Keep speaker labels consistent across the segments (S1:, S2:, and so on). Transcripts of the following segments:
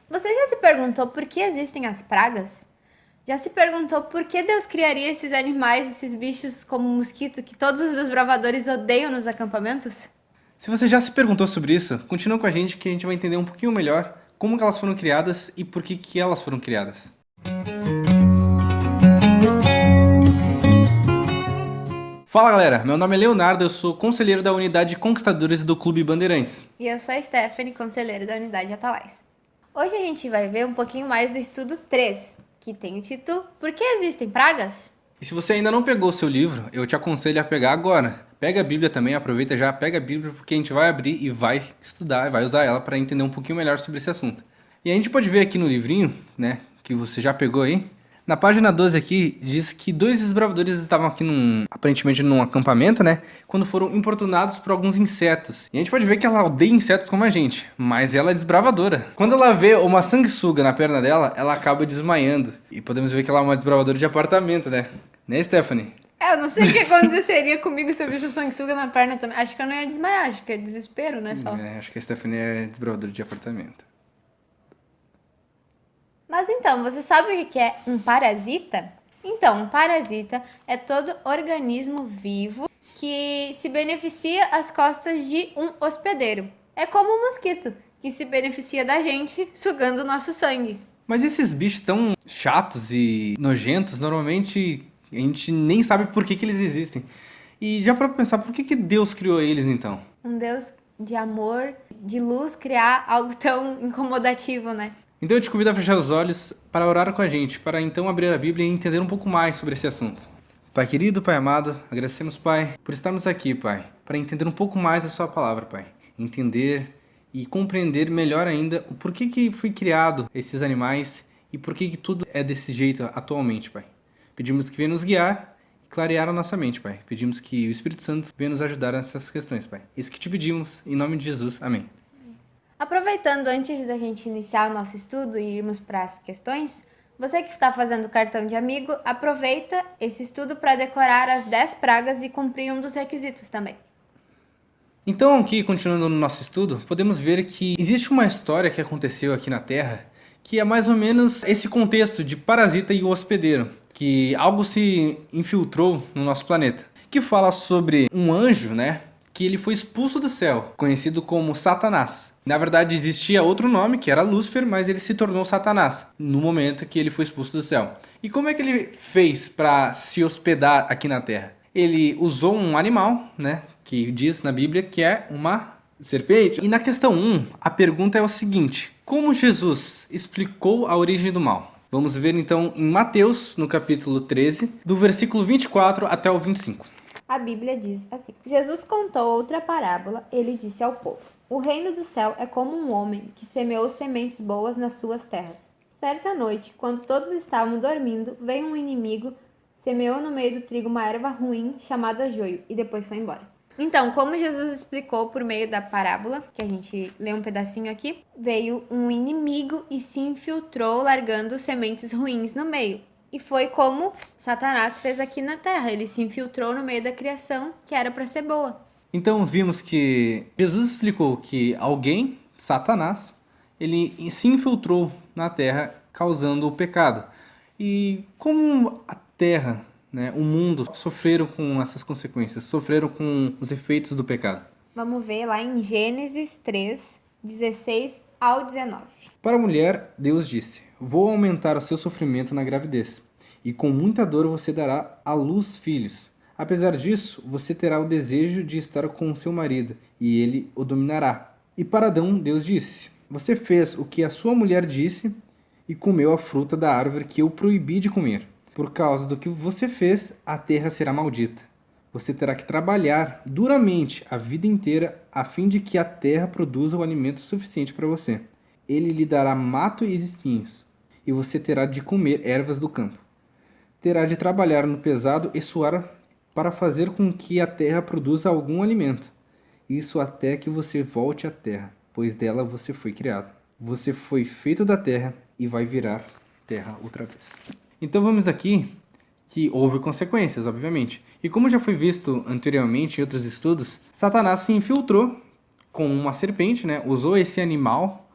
S1: Você já se perguntou por que existem as pragas? Já se perguntou por que Deus criaria esses animais, esses bichos como o mosquito que todos os desbravadores odeiam nos acampamentos?
S2: Se você já se perguntou sobre isso, continua com a gente que a gente vai entender um pouquinho melhor como que elas foram criadas e por que elas foram criadas. Fala galera, meu nome é Leonardo, eu sou conselheiro da unidade Conquistadores do Clube Bandeirantes.
S1: E eu sou a Stephanie, conselheira da unidade Atalais. Hoje a gente vai ver um pouquinho mais do estudo 3, que tem o título Por que existem pragas?
S2: E se você ainda não pegou o seu livro, eu te aconselho a pegar agora. Pega a Bíblia também, aproveita já, pega a Bíblia porque a gente vai abrir e vai estudar, e vai usar ela para entender um pouquinho melhor sobre esse assunto. E a gente pode ver aqui no livrinho, né, que você já pegou aí, na página 12 aqui, diz que dois desbravadores estavam aqui aparentemente num acampamento, né? Quando foram importunados por alguns insetos. E a gente pode ver que ela odeia insetos como a gente, mas ela é desbravadora. Quando ela vê uma sanguessuga na perna dela, ela acaba desmaiando. E podemos ver que ela é uma desbravadora de apartamento, né? Né, Stephanie?
S1: Eu não sei o que aconteceria comigo se eu visse o sanguessuga na perna também. Acho que eu não ia desmaiar, acho que é desespero, né, só.
S2: Acho que a Stephanie é desbravadora de apartamento.
S1: Mas então, você sabe o que é um parasita? Então, um parasita é todo organismo vivo que se beneficia às costas de um hospedeiro. É como um mosquito, que se beneficia da gente sugando o nosso sangue.
S2: Mas esses bichos tão chatos e nojentos, normalmente a gente nem sabe por que eles existem. E já para pensar, por que Deus criou eles então?
S1: Um Deus de amor, de luz, criar algo tão incomodativo, né?
S2: Então eu te convido a fechar os olhos para orar com a gente, para então abrir a Bíblia e entender um pouco mais sobre esse assunto. Pai querido, Pai amado, agradecemos, Pai, por estarmos aqui, Pai, para entender um pouco mais da sua palavra, Pai. Entender e compreender melhor ainda o porquê que foi criado esses animais e por que tudo é desse jeito atualmente, Pai. Pedimos que venha nos guiar e clarear a nossa mente, Pai. Pedimos que o Espírito Santo venha nos ajudar nessas questões, Pai. Isso que te pedimos, em nome de Jesus. Amém.
S1: Aproveitando, antes da gente iniciar o nosso estudo e irmos para as questões, você que está fazendo cartão de amigo, aproveita esse estudo para decorar as 10 pragas e cumprir um dos requisitos também.
S2: Então, aqui, continuando no nosso estudo, podemos ver que existe uma história que aconteceu aqui na Terra que é mais ou menos esse contexto de parasita e hospedeiro, que algo se infiltrou no nosso planeta, que fala sobre um anjo, né, que ele foi expulso do céu, conhecido como Satanás. Na verdade, existia outro nome, que era Lúcifer, mas ele se tornou Satanás no momento que ele foi expulso do céu. E como é que ele fez para se hospedar aqui na Terra? Ele usou um animal, né, que diz na Bíblia que é uma serpente. E na questão 1, a pergunta é o seguinte: como Jesus explicou a origem do mal? Vamos ver então em Mateus, no capítulo 13, do versículo 24 até o 25.
S1: A Bíblia diz assim: Jesus contou outra parábola, ele disse ao povo: o reino do céu é como um homem que semeou sementes boas nas suas terras. Certa noite, quando todos estavam dormindo, veio um inimigo, semeou no meio do trigo uma erva ruim chamada joio e depois foi embora. Então, como Jesus explicou por meio da parábola, que a gente lê um pedacinho aqui, veio um inimigo e se infiltrou largando sementes ruins no meio. E foi como Satanás fez aqui na Terra. Ele se infiltrou no meio da criação, que era para ser boa.
S2: Então vimos que Jesus explicou que alguém, Satanás, ele se infiltrou na Terra causando o pecado. E como a Terra, né, o mundo sofreram com essas consequências, sofreram com os efeitos do pecado?
S1: Vamos ver lá em Gênesis 3, 16 ao 19.
S2: Para a mulher, Deus disse: vou aumentar o seu sofrimento na gravidez, e com muita dor você dará à luz filhos. Apesar disso, você terá o desejo de estar com seu marido, e ele o dominará. E para Adão, Deus disse: você fez o que a sua mulher disse e comeu a fruta da árvore que eu proibi de comer. Por causa do que você fez, a terra será maldita. Você terá que trabalhar duramente a vida inteira a fim de que a terra produza o alimento suficiente para você. Ele lhe dará mato e espinhos, e você terá de comer ervas do campo. Terá de trabalhar no pesado e suar para fazer com que a terra produza algum alimento. Isso até que você volte à terra, pois dela você foi criado. Você foi feito da terra e vai virar terra outra vez. Então vamos aqui que houve consequências, obviamente. E como já foi visto anteriormente em outros estudos, Satanás se infiltrou com uma serpente, né? Usou esse animal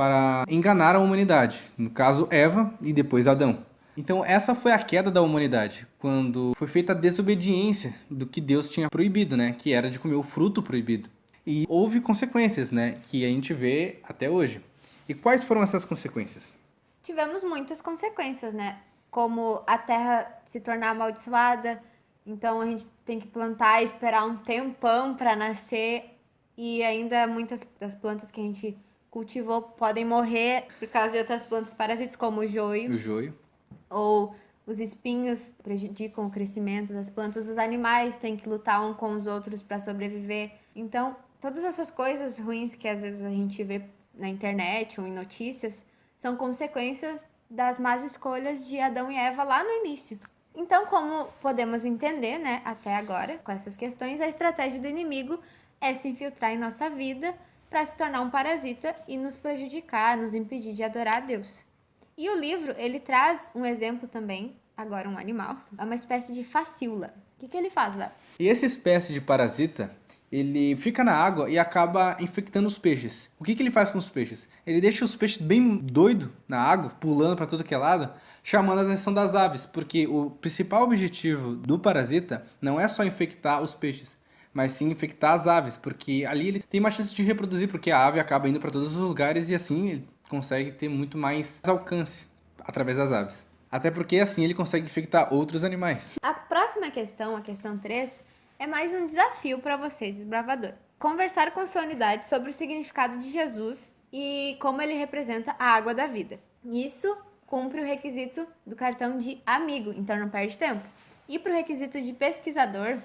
S2: para enganar a humanidade. No caso, Eva e depois Adão. Então essa foi a queda da humanidade, quando foi feita a desobediência do que Deus tinha proibido, né? Que era de comer o fruto proibido. E houve consequências, né? Que a gente vê até hoje. E quais foram essas consequências?
S1: Tivemos muitas consequências, né? Como a terra se tornar amaldiçoada, então a gente tem que plantar e esperar um tempão para nascer, e ainda muitas das plantas que a gente cultivou podem morrer por causa de outras plantas parasitas, como o joio.
S2: O joio.
S1: Ou os espinhos prejudicam o crescimento das plantas, os animais têm que lutar uns com os outros para sobreviver. Então, todas essas coisas ruins que às vezes a gente vê na internet ou em notícias são consequências das más escolhas de Adão e Eva lá no início. Então, como podemos entender, né, até agora, com essas questões, a estratégia do inimigo é se infiltrar em nossa vida para se tornar um parasita e nos prejudicar, nos impedir de adorar a Deus. E o livro, ele traz um exemplo também, agora um animal, é uma espécie de facíula. O que ele faz, Léo?
S2: E essa espécie de parasita, ele fica na água e acaba infectando os peixes. O que ele faz com os peixes? Ele deixa os peixes bem doidos na água, pulando para tudo que é lado, chamando a atenção das aves, porque o principal objetivo do parasita não é só infectar os peixes, mas sim infectar as aves, porque ali ele tem mais chance de reproduzir, porque a ave acaba indo para todos os lugares e assim ele consegue ter muito mais alcance através das aves. Até porque assim ele consegue infectar outros animais.
S1: A próxima questão, a questão 3, é mais um desafio para você, desbravador. Conversar com sua unidade sobre o significado de Jesus e como ele representa a água da vida. Isso cumpre o requisito do cartão de amigo, então não perde tempo. E para o requisito de pesquisador,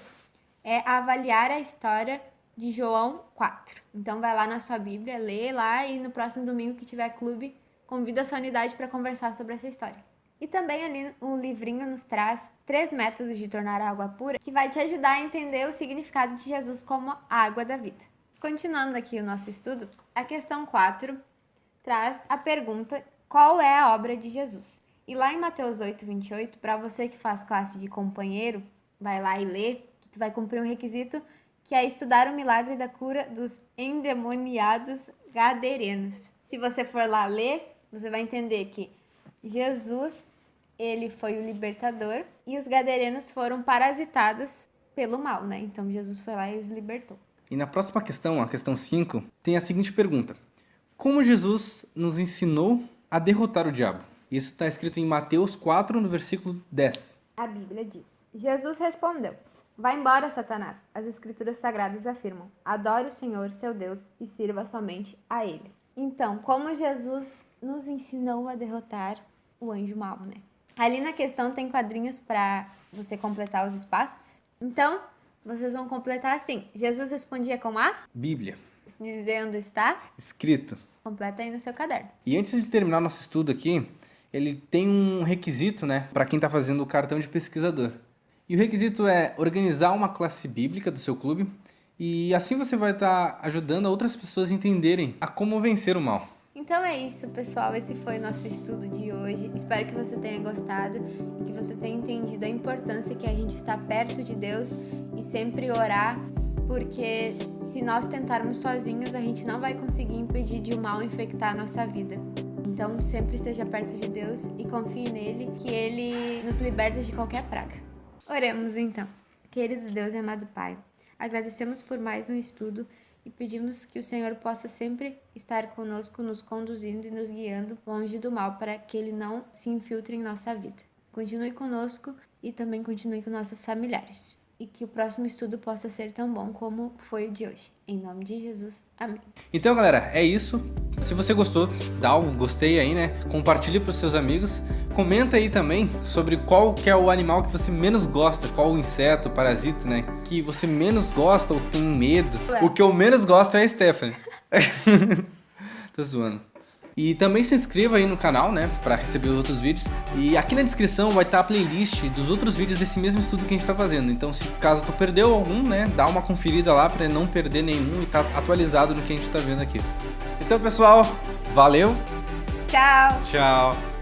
S1: é avaliar a história de João 4. Então vai lá na sua Bíblia, lê lá e no próximo domingo que tiver clube, convida a sua unidade para conversar sobre essa história. E também ali o livrinho nos traz 3 métodos de tornar a água pura, que vai te ajudar a entender o significado de Jesus como a água da vida. Continuando aqui o nosso estudo, a questão 4 traz a pergunta: qual é a obra de Jesus? E lá em Mateus 8:28, para você que faz classe de companheiro, vai lá e lê, que tu vai cumprir um requisito, que é estudar o milagre da cura dos endemoniados gadarenos. Se você for lá ler, você vai entender que Jesus, ele foi o libertador e os gadarenos foram parasitados pelo mal, né? Então Jesus foi lá e os libertou.
S2: E na próxima questão, a questão 5, tem a seguinte pergunta: como Jesus nos ensinou a derrotar o diabo? Isso está escrito em Mateus 4, no versículo 10.
S1: A Bíblia diz: Jesus respondeu: vai embora, Satanás. As escrituras sagradas afirmam: adore o Senhor, seu Deus, e sirva somente a Ele. Então, como Jesus nos ensinou a derrotar o anjo mau, né? Ali na questão tem quadrinhos para você completar os espaços. Então, vocês vão completar assim: Jesus respondia com a
S2: Bíblia.
S1: Dizendo está
S2: Escrito.
S1: Completa aí no seu caderno.
S2: E antes de terminar nosso estudo aqui, ele tem um requisito, né, para quem está fazendo o cartão de pesquisador. E o requisito é organizar uma classe bíblica do seu clube, e assim você vai estar ajudando outras pessoas a entenderem a como vencer o mal.
S1: Então é isso, pessoal. Esse foi o nosso estudo de hoje. Espero que você tenha gostado e que você tenha entendido a importância que a gente está perto de Deus e sempre orar, porque se nós tentarmos sozinhos, a gente não vai conseguir impedir de o mal infectar a nossa vida. Então sempre seja perto de Deus e confie nele, que ele nos liberta de qualquer praga. Oremos então. Querido Deus e amado Pai, agradecemos por mais um estudo e pedimos que o Senhor possa sempre estar conosco, nos conduzindo e nos guiando longe do mal, para que ele não se infiltre em nossa vida. Continue conosco e também continue com nossos familiares. E que o próximo estudo possa ser tão bom como foi o de hoje. Em nome de Jesus, amém.
S2: Então, galera, é isso. Se você gostou, dá um gostei aí, né? Compartilhe para os seus amigos. Comenta aí também sobre qual que é o animal que você menos gosta, qual o inseto, parasita, né? Que você menos gosta ou tem medo. O que eu menos gosto é a Stephanie. Tô zoando. E também se inscreva aí no canal, né, para receber os outros vídeos. E aqui na descrição vai estar a playlist dos outros vídeos desse mesmo estudo que a gente está fazendo. Então, se caso tu perdeu algum, né, dá uma conferida lá para não perder nenhum e tá atualizado no que a gente está vendo aqui. Então, pessoal, valeu.
S1: Tchau.
S2: Tchau.